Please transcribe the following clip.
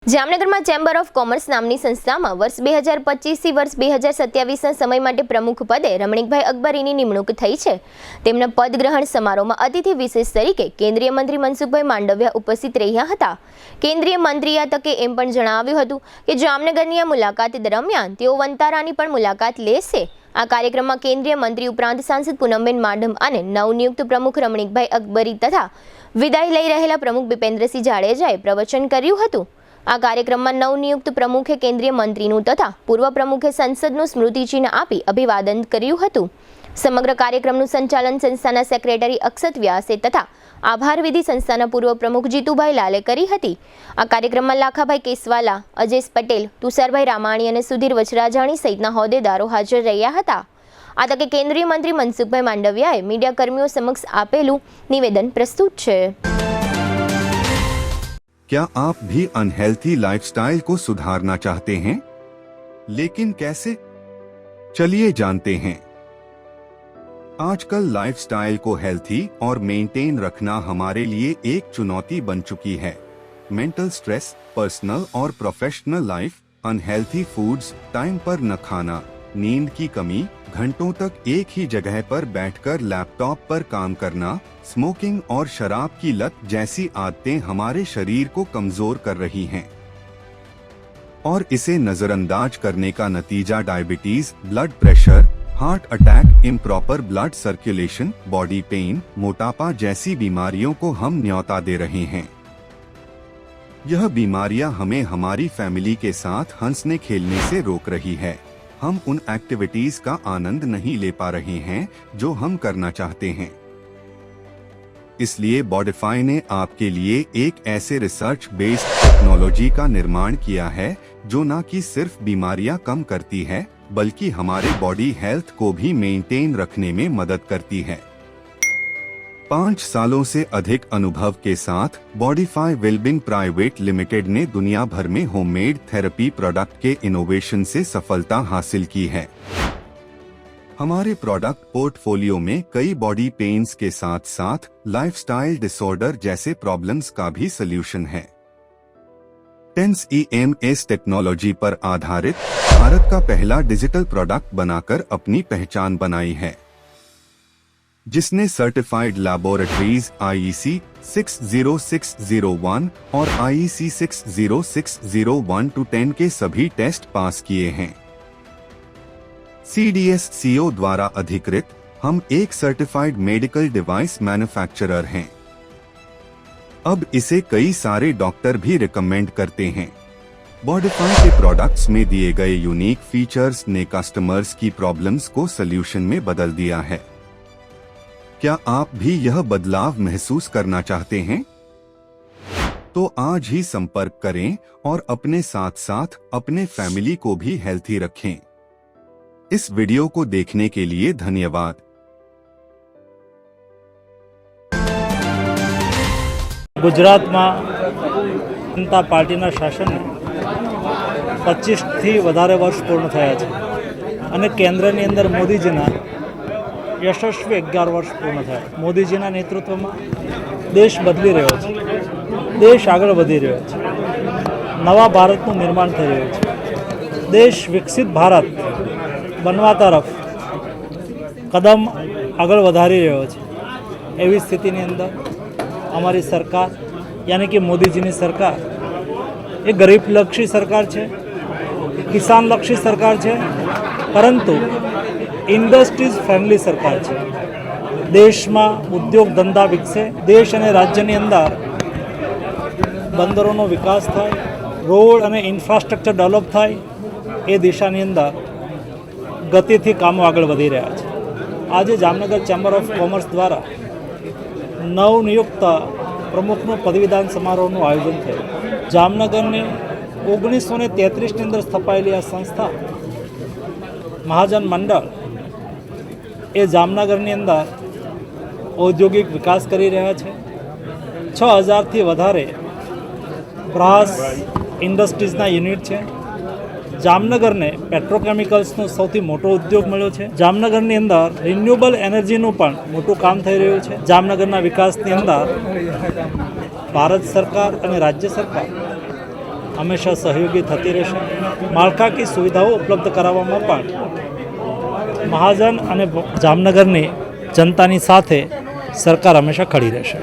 जामनगर में chamber of commerce नामनी संस्था में वर्ष 2025 થી વર્ષ 2027 समय माटे प्रमुख पदे रमणीकभाई अकबरीनी निमणूक थई छे। तेमना पदग्रहण समारोह में अतिथि विशेष तरीके केंद्रीय मंत्री मनसुखभाई मांडविया उपस्थित रह्या हता। केंद्रीय मंत्रीए आ तके एम पण जणाव्युं हतुं के जामनगरनी आ मुलाकात दरमियान तेओ वंतारानी पण मुलाकात लेशे। आ कार्यक्रम में केंद्रीय मंत्री उपरांत सांसद पूनमबेन माडम अने नवनियुक्त प्रमुख रमणीकभाई अकबरी तथा विदाय लई रहेला प्रमुख बिपेन्द्रसिंह जाडेजाए प्रवचन कर्युं हतुं। आ कार्यक्रम में नवनियुक्त प्रमुखे केंद्रीय मंत्रीनु तथा पूर्व प्रमुखे संसदनु स्मृतिचिन्ह आपी अभिवादन कर्युं हतुं। समग्र कार्यक्रमનું संचालन संस्थाना सेक्रेटरी अक्षत व्यासे तथा आभार विधि संस्थाना पूर्व प्रमुख जीतुभाई लाले करी हती। आ कार्यक्रम में लाखाभाई केसवाला, अजेश पटेल, तुषारभाई रामाणी और सुधीर वचराजाणी सहितना होद्देदारो हाजर रह्या हता। आ तके केंद्रीय मंत्री मनसुखभाई मांडवियाए मीडिया कर्मीओ समक्ष आपेलुं निवेदन प्रस्तुत छे। क्या आप भी अनहेल्थी लाइफस्टाइल को सुधारना चाहते हैं, लेकिन कैसे? चलिए जानते हैं। आजकल लाइफस्टाइल को हेल्थी और मेंटेन रखना हमारे लिए एक चुनौती बन चुकी है। मेंटल स्ट्रेस, पर्सनल और professional life, unhealthy foods, time पर न खाना, नींद की कमी, घंटों तक एक ही जगह पर बैठकर लैपटॉप पर काम करना, स्मोकिंग और शराब की लत जैसी आदतें हमारे शरीर को कमजोर कर रही हैं और इसे नजरअंदाज करने का नतीजा diabetes, blood pressure, heart attack, improper blood circulation, body pain, मोटापा जैसी बीमारियों को हम न्योता दे रहे हैं। यह बीमारियां हमें हमारी फैमिली के साथ हंसने खेलने से रोक रही है। हम उन एक्टिविटीज का आनंद नहीं ले पा रहे हैं जो हम करना चाहते हैं। इसलिए बॉडीफाई ने आपके लिए एक ऐसे रिसर्च बेस्ड टेक्नोलॉजी का निर्माण किया है जो न कि सिर्फ बीमारियां कम करती है बल्कि हमारे बॉडी हेल्थ को भी मेंटेन रखने में मदद करती है। 5 सालों से अधिक अनुभव के साथ बॉडीफाई वेलबींग प्राइवेट लिमिटेड ने दुनिया भर में होममेड थेरेपी प्रोडक्ट के इनोवेशन से सफलता हासिल की है। हमारे प्रोडक्ट पोर्टफोलियो में कई बॉडी पेन्स के साथ साथ लाइफस्टाइल डिसऑर्डर जैसे प्रॉब्लम्स का भी सलूशन है। टेंस EMS टेक्नोलॉजी पर आधारित भारत का पहला डिजिटल प्रोडक्ट बनाकर अपनी पहचान बनाई है, जिसने सर्टिफाइड लैबोरेटरीज IEC 60601 और IEC 60601-10 के सभी टेस्ट पास किए हैं। CDSCO द्वारा अधिकृत हम एक सर्टिफाइड मेडिकल डिवाइस मैन्युफैक्चरर हैं। अब इसे कई सारे डॉक्टर भी रिकमेंड करते हैं। बॉडीफाई के प्रोडक्ट्स में दिए गए यूनिक फीचर्स ने कस्टमर्स की प्रॉब्लम्स को सल्यूशन में बदल दिया है। क्या आप भी यह बदलाव महसूस करना चाहते हैं? तो आज ही संपर्क करें और अपने साथ साथ अपने फैमिली को भी हेल्थी रखें। इस वीडियो को देखने के लिए धन्यवाद। गुजरात में जनता पार्टी शासन 25 થી વધારે वर्ष पूर्ण થયા છે અને કેન્દ્રની અંદર મોદીજીના यशस्वी 11 वर्ष पूर्ण થયા। મોદીજીના નેતૃત્વમાં દેશ બદલી રહ્યો છે, દેશ આગળ વધી રહ્યો છે, નવા ભારતનું નિર્માણ થઈ રહ્યું છે। દેશ વિકસિત ભારત બનવા તરફ કદમ આગળ વધારી રહ્યો છે। એવી સ્થિતિની અંદર અમારી સરકાર यानी कि મોદીજીની સરકાર એ ગરીબલક્ષી સરકાર છે, કિસાનલક્ષી સરકાર છે, પરંતુ ઇન્ડસ્ટ્રીઝ ફ્રેન્ડલી સરકાર છે। દેશમાં ઉદ્યોગ ધંધા વિકસે, દેશ અને રાજ્યની અંદર બંદરોનો વિકાસ થાય, રોડ અને ઇન્ફ્રાસ્ટ્રક્ચર ડેવલપ થાય, એ દિશાની અંદર ગતિથી કામો આગળ વધી રહ્યા છે। આજે જામનગર ચેમ્બર ઓફ કોમર્સ દ્વારા નવનિયુક્ત પ્રમુખનું પદવીદાન સમારોહનું આયોજન થયું। જામનગરની 1933ની અંદર સ્થપાયેલી આ સંસ્થા મહાજન મંડળ એ જામનગરની અંદર ઔદ્યોગિક વિકાસ કરી રહ્યા છે। 6000થી વધારે બ્રાસ ઇન્ડસ્ટ્રીઝના યુનિટ છે। જામનગરને પેટ્રોકેમિકલ્સનો સૌથી મોટો ઉદ્યોગ મળ્યો છે। જામનગરની અંદર રિન્યુએબલ એનર્જીનું પણ મોટું કામ થઈ રહ્યું છે। જામનગરના વિકાસની અંદર ભારત સરકાર અને રાજ્ય સરકાર હંમેશા સહયોગી થતી રહેશે. માળખાકીય સુવિધાઓ ઉપલબ્ધ કરાવવામાં પણ મહાજન અને જામનગરની જનતાની સાથે સરકાર હંમેશા ખડી રહેશે.